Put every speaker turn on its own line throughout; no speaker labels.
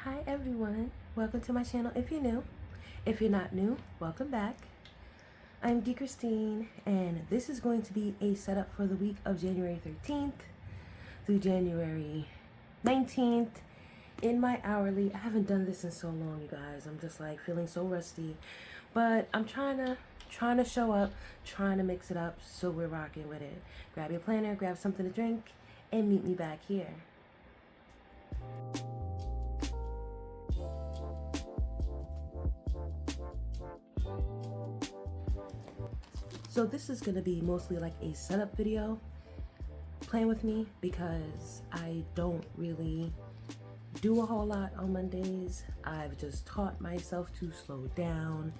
Hi everyone, welcome to my channel if you're new. If you're not new, welcome back. I'm D. Christine and this is going to be a setup for the week of January 13th through January 19th in my hourly. I haven't done this in so long, you guys. I'm just like feeling so rusty, but I'm trying to show up, trying to mix it up, so we're rocking with it. Grab your planner, grab something to drink, and meet me back here. So this is going to be mostly like a setup video. Plan with me because I don't really do a whole lot on Mondays. I've just taught myself to slow down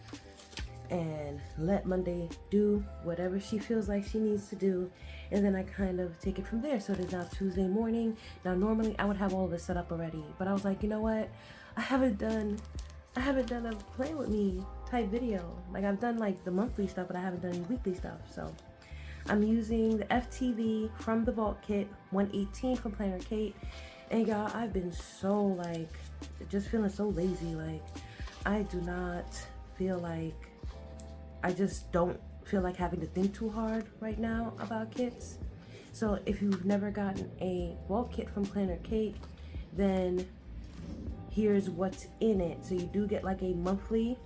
and let Monday do whatever she feels like she needs to do, and then I kind of take it from there. So it is now Tuesday morning. Now normally I would have all this set up already, but I was like, you know what, I haven't done a play with me type video. Like I've done like the monthly stuff, but I haven't done any weekly stuff. So I'm using the FTV from the Vault Kit 118 from Planner Kate. And y'all, I've been so like, just feeling so lazy. Like I do not feel like, I just don't feel like having to think too hard right now about kits. So if you've never gotten a Vault Kit from Planner Kate, then here's what's in it. So you do get like a monthly,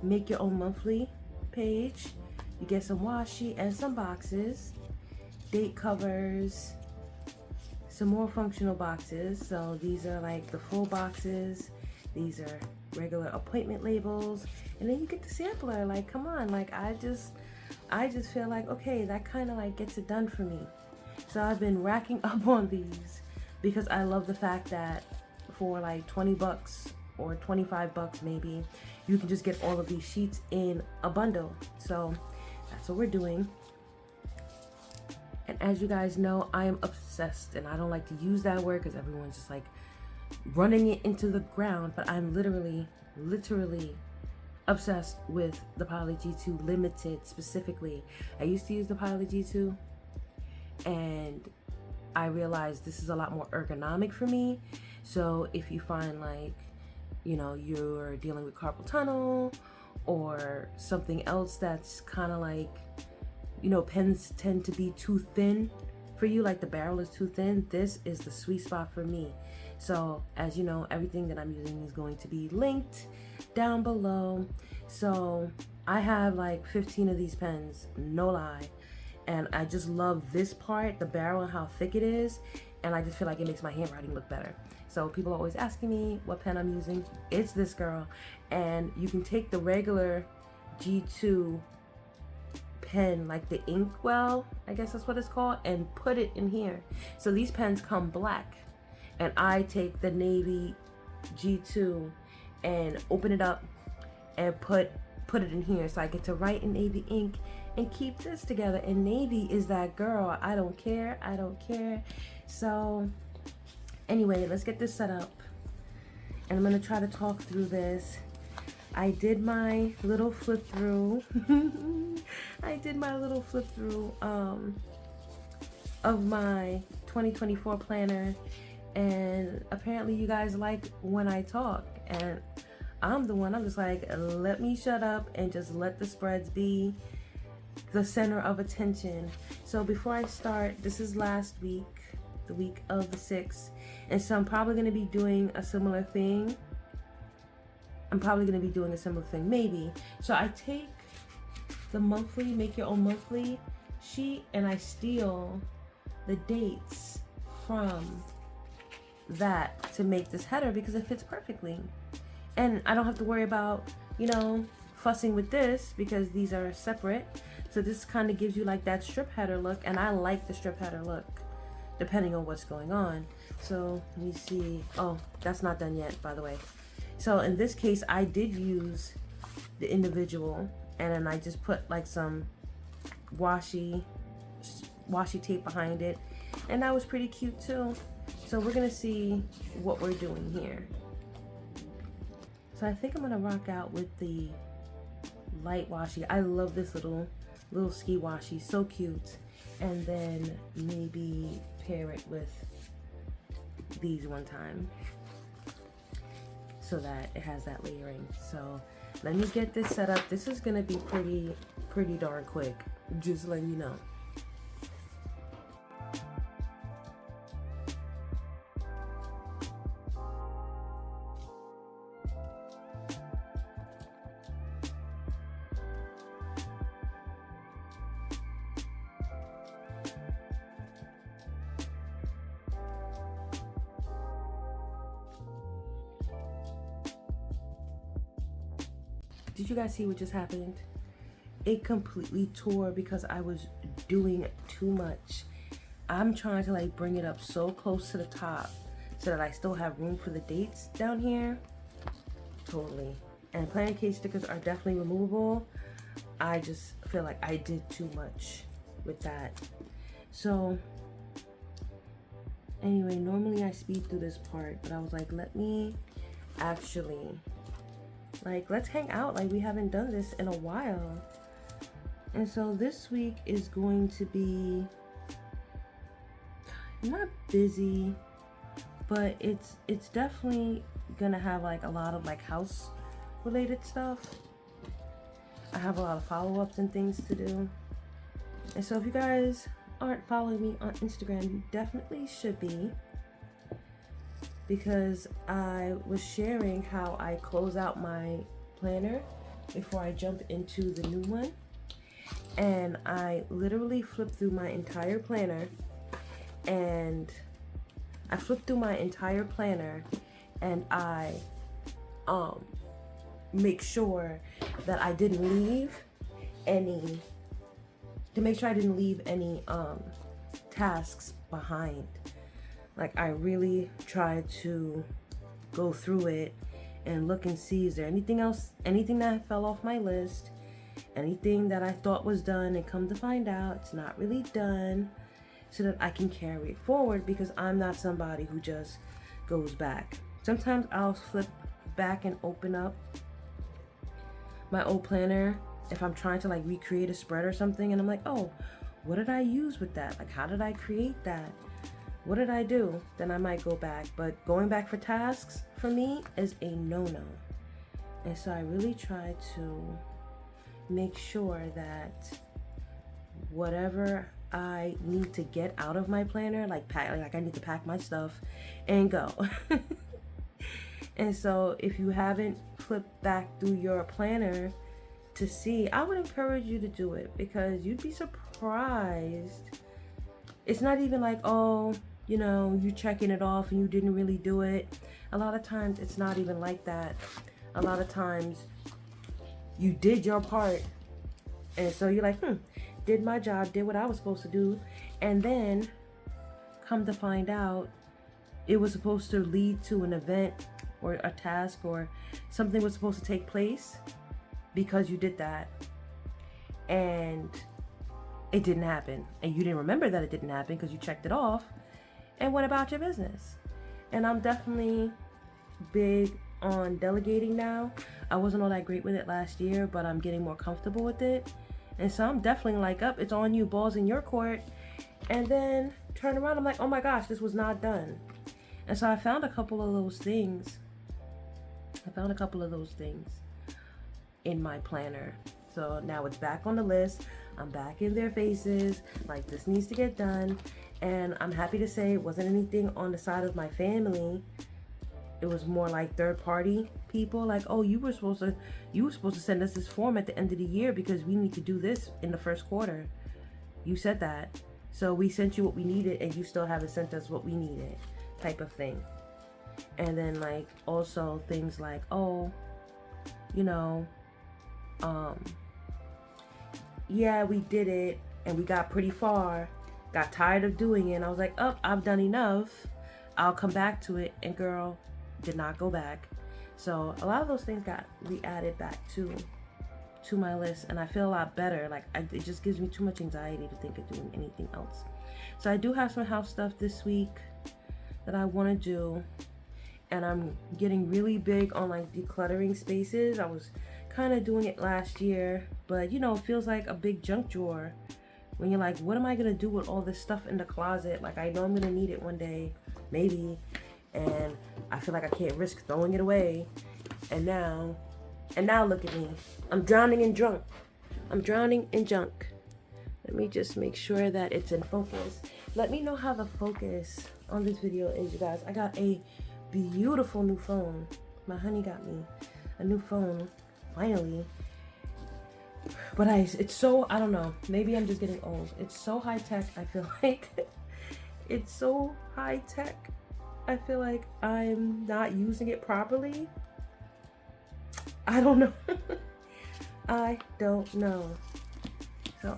make your own monthly page. You get some washi and some boxes, date covers, some more functional boxes. So these are like the full boxes. These are regular appointment labels. And then you get the sampler. Like, come on, like I just feel like, okay, that kind of like gets it done for me. So I've been racking up on these because I love the fact that for like 20 bucks or 25 bucks maybe, you can just get all of these sheets in a bundle. So that's what we're doing. And as you guys know, I am obsessed, and I don't like to use that word because everyone's just like running it into the ground, but I'm literally obsessed with the Poly G2 Limited specifically. I used to use the Poly G2 and I realized this is a lot more ergonomic for me. So if you find like, you know, you're dealing with carpal tunnel or something else that's kind of like, you know, pens tend to be too thin for you, like the barrel is too thin, this is the sweet spot for me. So as you know, everything that I'm using is going to be linked down below. So I have like 15 of these pens, no lie. And I just love this part, the barrel and how thick it is. And I just feel like it makes my handwriting look better. So people are always asking me what pen I'm using. It's this girl. And you can take the regular G2 pen, like the Inkwell, I guess that's what it's called, and put it in here. So these pens come black. And I take the navy G2 and open it up and put it in here. So I get to write in navy ink and keep this together. And navy is that girl. I don't care. So anyway, let's get this set up. And I'm going to try to talk through this. I did my little flip through. Of my 2024 planner. And apparently you guys like when I talk. And I'm just like, let me shut up and just let the spreads be the center of attention. So before I start, this is last week, the week of the 6th, and so I'm probably going to be doing a similar thing. Maybe. So I take the monthly, make your own monthly sheet, and I steal the dates from that to make this header because it fits perfectly. And I don't have to worry about, you know, fussing with this because these are separate. So this kind of gives you like that strip header look, and I like the strip header look depending on what's going on. So let me see. Oh, that's not done yet, by the way. So in this case, I did use the individual, and then I just put like some washi tape behind it, and that was pretty cute too. So we're gonna see what we're doing here. So I think I'm gonna rock out with the light washi. I love this little ski washi, so cute. And then maybe pair it with these one time. so that it has that layering. So let me get this set up. This is gonna be pretty darn quick, just letting you know. Did you guys see what just happened? It completely tore because I was doing too much. I'm trying to like bring it up so close to the top so that I still have room for the dates down here. Totally. And planner case stickers are definitely removable. I just feel like I did too much with that. So anyway, normally I speed through this part, but I was like, let me actually, like, let's hang out. Like, we haven't done this in a while. And so this week is going to be not busy, but it's definitely gonna have like a lot of like house related stuff. I have a lot of follow-ups and things to do. And so if you guys aren't following me on Instagram, you definitely should be, because I was sharing how I close out my planner before I jump into the new one. And I literally flipped through my entire planner, and I make sure that I didn't leave any, tasks behind. Like, I really tried to go through it and look and see, is there anything else, anything that fell off my list, anything that I thought was done, and come to find out it's not really done, so that I can carry it forward, because I'm not somebody who just goes back. Sometimes I'll flip back and open up my old planner if I'm trying to like recreate a spread or something, and I'm like, oh, what did I use with that? Like, how did I create that? What did I do? Then I might go back. But going back for tasks for me is a no-no. And so I really try to make sure that whatever I need to get out of my planner, like I need to pack my stuff and go. And so if you haven't flipped back through your planner to see, I would encourage you to do it, because you'd be surprised. It's not even like, oh, you know, you're checking it off and you didn't really do it. A lot of times it's not even like that. A lot of times you did your part, and so you're like, did my job, did what I was supposed to do, and then come to find out it was supposed to lead to an event or a task, or something was supposed to take place because you did that, and it didn't happen, and you didn't remember that it didn't happen because you checked it off and went about your business. And I'm definitely big on delegating now. I wasn't all that great with it last year, but I'm getting more comfortable with it. And so I'm definitely like, up, it's on you, balls in your court. And then turn around, I'm like, oh my gosh, this was not done. And so I found a couple of those things. In my planner. So now it's back on the list. I'm back in their faces, like, this needs to get done. And I'm happy to say it wasn't anything on the side of my family. It was more like third party people, like, oh, you were supposed to send us this form at the end of the year because we need to do this in the first quarter. You said that. So we sent you what we needed and you still haven't sent us what we needed, type of thing. And then like also things like, oh, you know, yeah, we did it and we got pretty far, got tired of doing it, and I was like, oh, I've done enough, I'll come back to it. And girl, did not go back. So a lot of those things got re-added back to my list, and I feel a lot better. Like, it just gives me too much anxiety to think of doing anything else. So I do have some house stuff this week that I want to do, and I'm getting really big on like decluttering spaces. I was kind of doing it last year, but you know, it feels like a big junk drawer when you're like, what am I gonna do with all this stuff in the closet? Like, I know I'm gonna need it one day, maybe, and I feel like I can't risk throwing it away. And now look at me. I'm drowning in junk. I'm drowning in junk. Let me just make sure that it's in focus. Let me know how the focus on this video is, you guys. I got a beautiful new phone. My honey got me a new phone, finally. But it's so, I don't know, maybe I'm just getting old. It's so high tech, I feel like. It's so high tech. I feel like I'm not using it properly. I don't know. I don't know. So,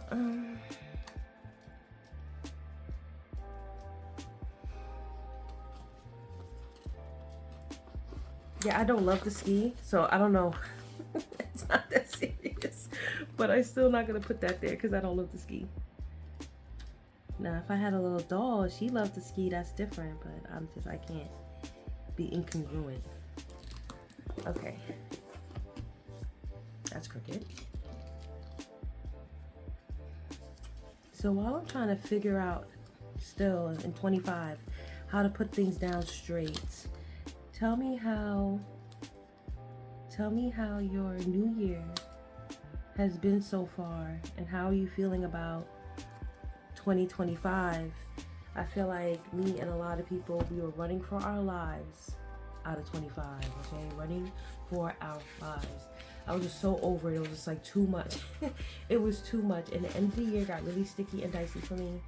yeah, I don't love to ski, so I don't know. It's not that serious, but I'm still not gonna put that there because I don't love to ski. Now, if I had a little doll, she loved to ski, that's different, but I can't be incongruent. Okay. That's crooked. So while I'm trying to figure out still in 25 how to put things down straight, tell me how your new year has been so far, and how are you feeling about 2025? I feel like me and a lot of people, we were running for our lives out of 25, okay? Running for our lives. I was just so over it. It was just like too much. It was too much. And the end of the year got really sticky and dicey for me.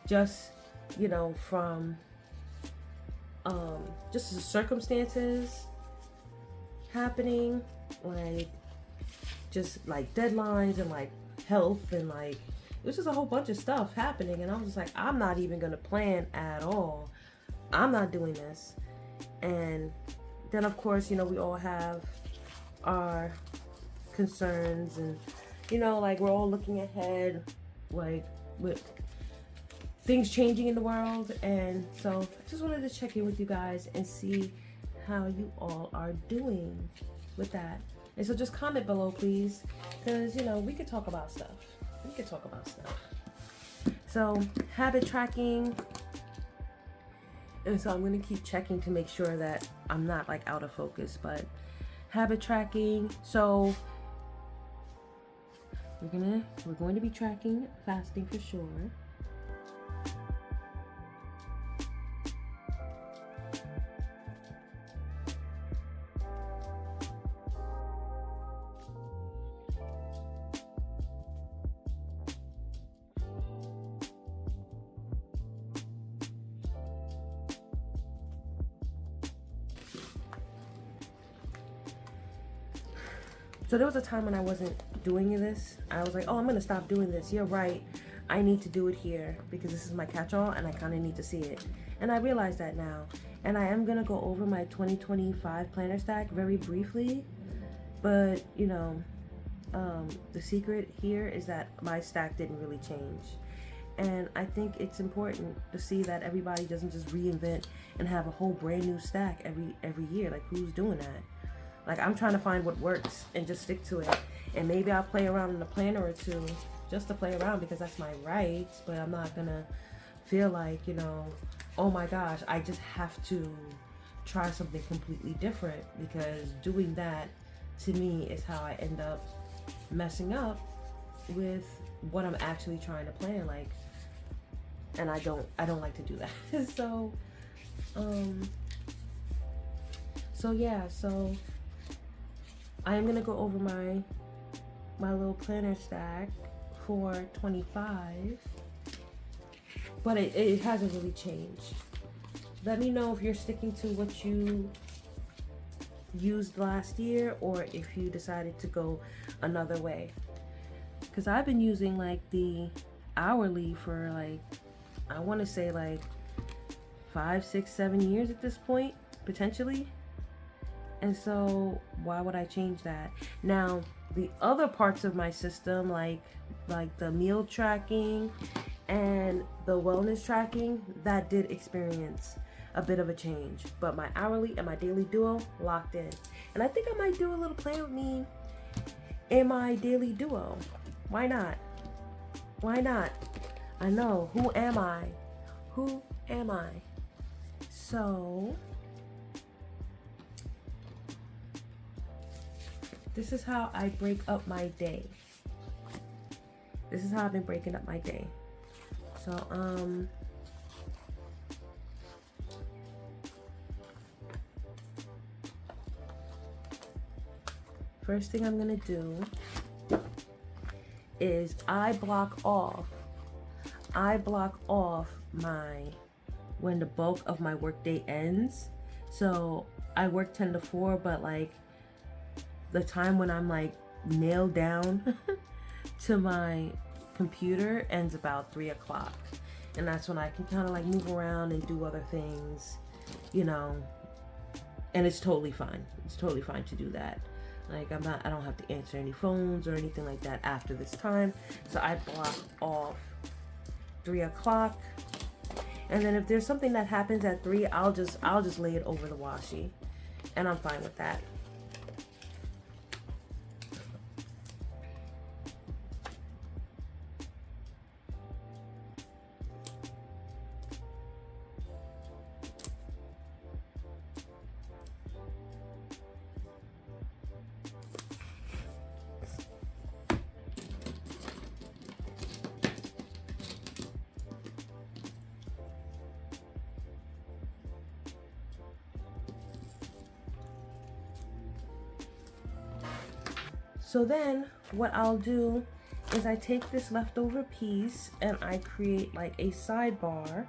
Just, you know, from just the circumstances happening, like just like deadlines and like health, and like it was just a whole bunch of stuff happening, and I was just like, I'm not even gonna plan at all. I'm not doing this. And then of course, you know, we all have our concerns, and you know, like we're all looking ahead, like with things changing in the world. And so I just wanted to check in with you guys and see how you all are doing with that. And so just comment below, please, because you know, we could talk about stuff. So habit tracking, and so I'm going to keep checking to make sure that I'm not like out of focus. But habit tracking, so we're going to be tracking fasting for sure. So there was a time when I wasn't doing this. I was like, oh, I'm gonna stop doing this. You're right. I need to do it here because this is my catch-all and I kind of need to see it. And I realize that now. And I am gonna go over my 2025 planner stack very briefly. But, you know, the secret here is that my stack didn't really change. And I think it's important to see that everybody doesn't just reinvent and have a whole brand new stack every year. Like, who's doing that? Like, I'm trying to find what works and just stick to it. And maybe I'll play around in a planner or two just to play around because that's my right. But I'm not gonna feel like, you know, oh my gosh, I just have to try something completely different, because doing that to me is how I end up messing up with what I'm actually trying to plan. Like, and I don't like to do that. So yeah, so I am gonna go over my little planner stack for 25, but it hasn't really changed. Let me know if you're sticking to what you used last year, or if you decided to go another way. Because I've been using like the hourly for like, I want to say like 5, 6, 7 years at this point, potentially. And so why would I change that? Now, the other parts of my system, like the meal tracking and the wellness tracking, that did experience a bit of a change. But my hourly and my daily duo locked in. And I think I might do a little play with me in my daily duo. Why not? Why not? I know. Who am I? Who am I? So this is how I break up my day. This is how I've been breaking up my day. So, first thing I'm gonna do is I block off when the bulk of my workday ends. So I work 10 to 4, but like the time when I'm like nailed down to my computer ends about 3 o'clock. And that's when I can kind of like move around and do other things, you know, and it's totally fine. It's totally fine to do that. Like I don't have to answer any phones or anything like that after this time. So I block off 3 o'clock. And then if there's something that happens at 3, I'll just lay it over the washi. And I'm fine with that. So then what I'll do is I take this leftover piece and I create like a sidebar.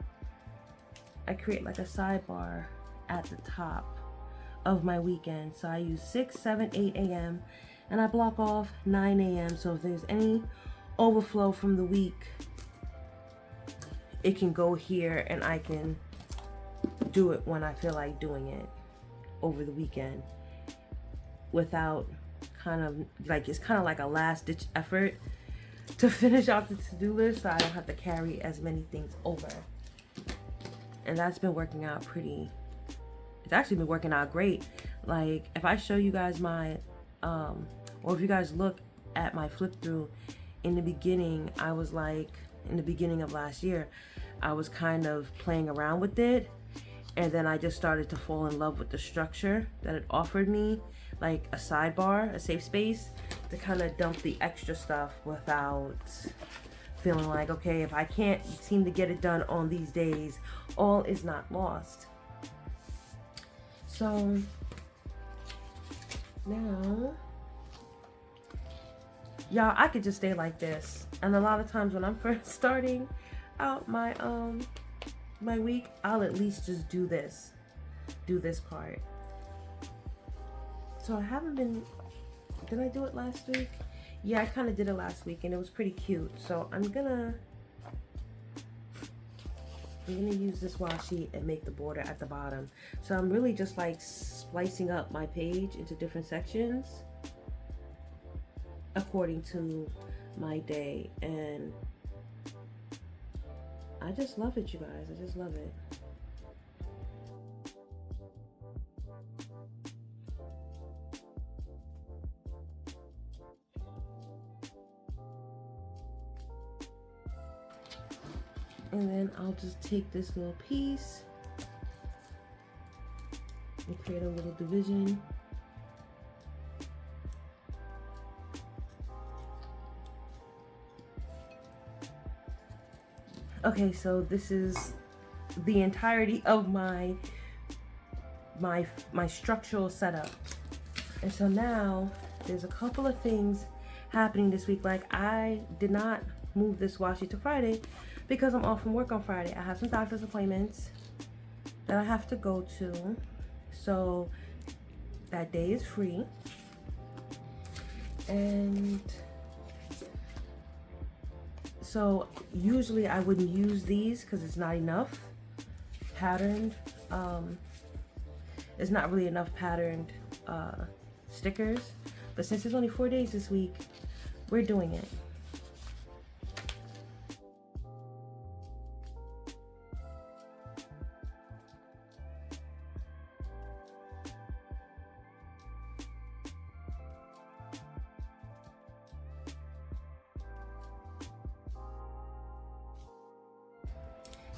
I create like a sidebar at the top of my weekend. So I use 6, 7, 8 a.m. and I block off 9 a.m. So if there's any overflow from the week, it can go here and I can do it when I feel like doing it over the weekend without kind of like, it's kind of like a last ditch effort to finish off the to-do list so I don't have to carry as many things over. And that's been working out it's actually been working out great. Like if I show you guys my or if you guys look at my flip through in the beginning, I was like, in the beginning of last year, I was kind of playing around with it, and then I just started to fall in love with the structure that it offered me, like a sidebar, a safe space to kind of dump the extra stuff without feeling like, okay, if I can't seem to get it done on these days, all is not lost. So now, y'all, I could just stay like this. And a lot of times when I'm first starting out my my week, I'll at least just do this part. So I haven't been, did I do it last week? Yeah, I kind of did it last week and it was pretty cute. So I'm gonna use this washi and make the border at the bottom. So I'm really just like splicing up my page into different sections according to my day, and I just love it, you guys. I just love it. And then I'll just take this little piece and create a little division. Okay, so this is the entirety of my structural setup. And so now there's a couple of things happening this week. Like I did not move this washi to Friday because I'm off from work on Friday. I have some doctor's appointments that I have to go to. So that day is free. And so usually I wouldn't use these because it's not enough patterned. It's not really enough patterned stickers. But since it's only 4 days this week, we're doing it.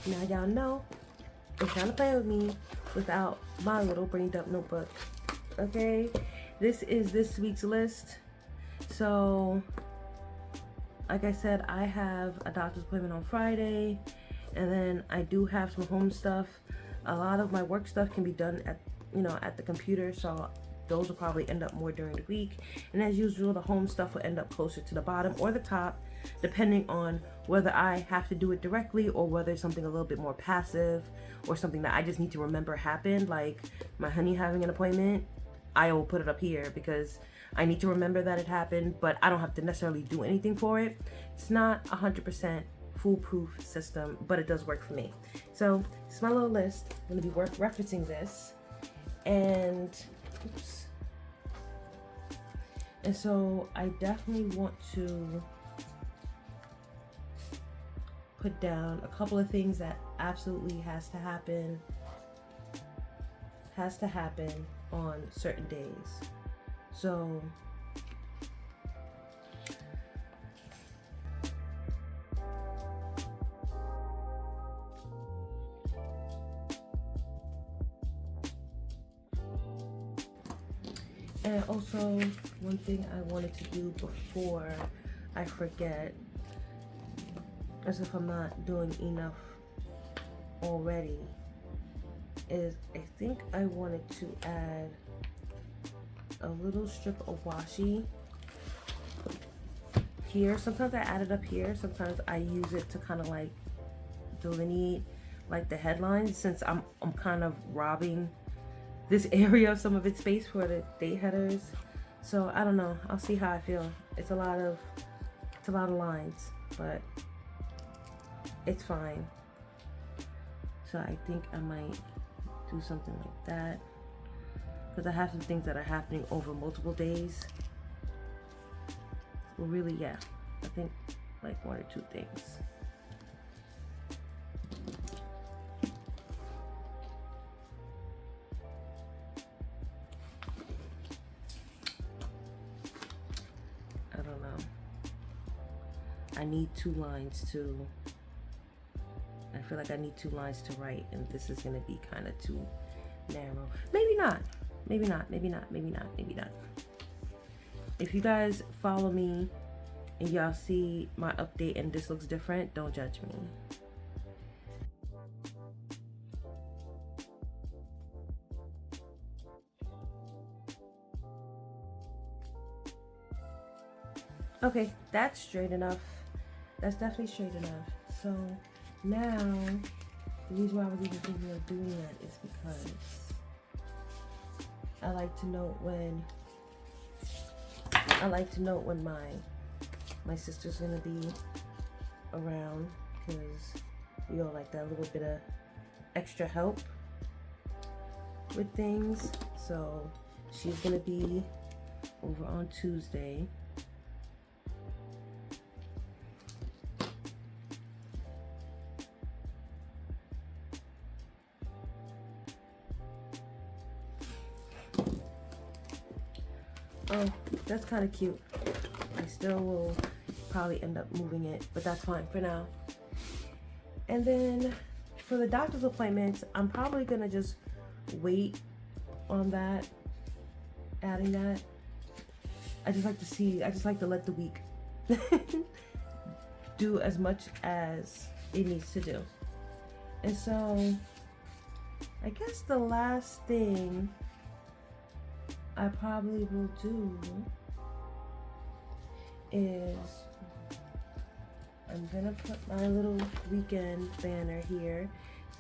Now y'all know it's trying to play with me without my little brain dump notebook. Okay, this is this week's list. So, like I said, I have a doctor's appointment on Friday, and then I do have some home stuff. A lot of my work stuff can be done at, at the computer, so those will probably end up more during the week. And as usual, the home stuff will end up closer to the bottom or the top, depending on whether I have to do it directly or whether it's something a little bit more passive or something that I just need to remember happened, like my honey having an appointment. I will put it up here because I need to remember that it happened, but I don't have to necessarily do anything for it. It's not 100% foolproof system, but it does work for me. So it's my little list. I'm gonna be referencing this, and oops. And so I definitely want to put down a couple of things that absolutely has to happen on certain days. So and also one thing I wanted to do before I forget, as if I'm not doing enough already, is I think I wanted to add a little strip of washi here. Sometimes I add it up here. Sometimes I use it to kind of like delineate like the headlines, since I'm kind of robbing this area of some of its space for the date headers. So I don't know. I'll see how I feel. It's a lot of lines, but it's fine. So I think I might do something like that, because I have some things that are happening over multiple days. Well, really, yeah, I think like one or two things. I don't know. I need 2 lines to, I feel like I need 2 lines to write, and this is gonna be kind of too narrow. Maybe not. Maybe not. Maybe not. Maybe not. Maybe not. If you guys follow me and y'all see my update and this looks different, don't judge me. Okay, that's straight enough. That's definitely straight enough. So now, the reason why I was even thinking of doing that is because I like to note when my sister's gonna be around, because we all like that little bit of extra help with things. So she's gonna be over on Tuesday. Oh, that's kind of cute. I still will probably end up moving it, but that's fine for now. And then for the doctor's appointments, I'm probably gonna just wait on that, adding that. I just like to let the week do as much as it needs to do. And so I guess the last thing I probably will do is I'm gonna put my little weekend banner here.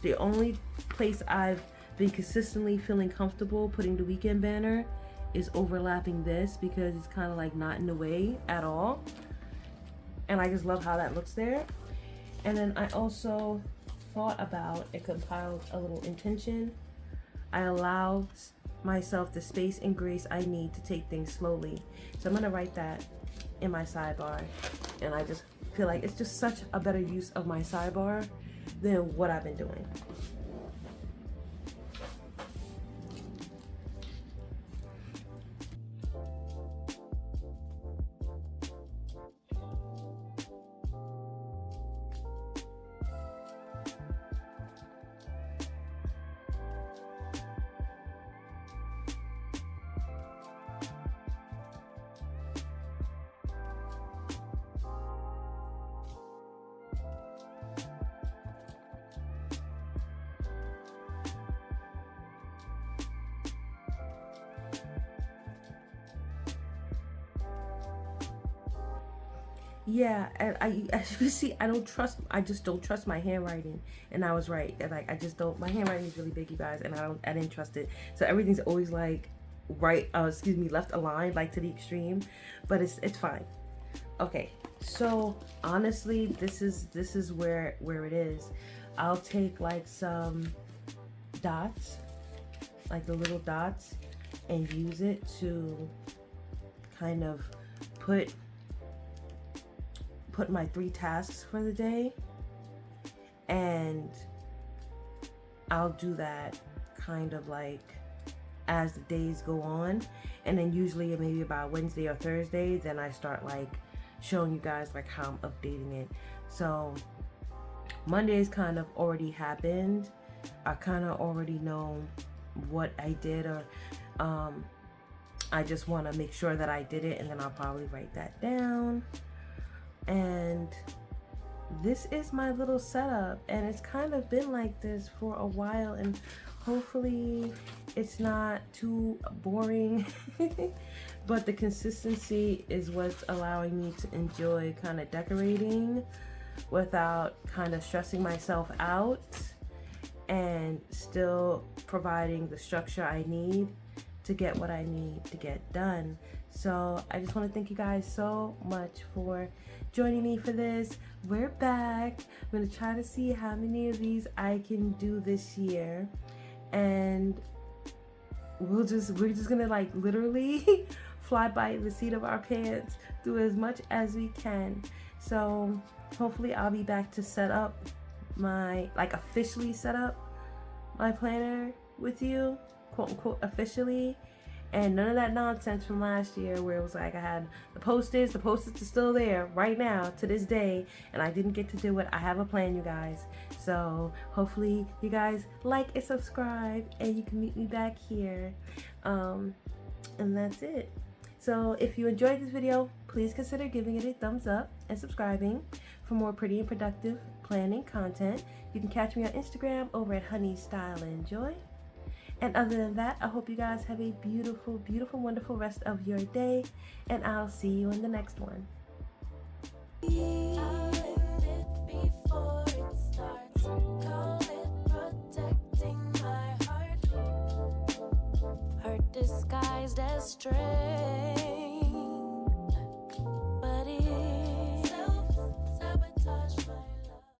The only place I've been consistently feeling comfortable putting the weekend banner is overlapping this, because it's kind of like not in the way at all, and I just love how that looks there. And then I also thought about and compiled a little intention. I allow myself the space and grace I need to take things slowly. So I'm gonna write that in my sidebar, and I just feel like it's just such a better use of my sidebar than what I've been doing. Yeah, and as you can see, I just don't trust my handwriting. And I was right. And like, I just don't, my handwriting is really big, you guys, and I didn't trust it. So everything's always like right, left aligned, like to the extreme, but it's fine. Okay, so honestly, this is where it is. I'll take like some dots, like the little dots, and use it to kind of put my 3 tasks for the day, and I'll do that kind of like as the days go on, and then usually maybe about Wednesday or Thursday, then I start like showing you guys like how I'm updating it. So Monday's kind of already happened. I kind of already know what I did, or I just want to make sure that I did it, and then I'll probably write that down. And this is my little setup, and it's kind of been like this for a while, and hopefully it's not too boring. But the consistency is what's allowing me to enjoy kind of decorating without kind of stressing myself out, and still providing the structure I need to get what I need to get done. So I just want to thank you guys so much for joining me for this. We're back. I'm going to try to see how many of these I can do this year, and we're just going to like literally fly by the seat of our pants, do as much as we can. So hopefully I'll be back to set up my, like officially set up my planner with you, quote unquote officially, and none of that nonsense from last year where it was like I had the post-its are still there right now to this day, and I didn't get to do it. I have a plan, you guys. So hopefully you guys like and subscribe, and you can meet me back here. And that's it. So if you enjoyed this video, please consider giving it a thumbs up and subscribing for more pretty and productive planning content. You can catch me on Instagram over at Honey Style and Joy. And other than that, I hope you guys have a beautiful, beautiful, wonderful rest of your day, and I'll see you in the next one. Disguised as strength.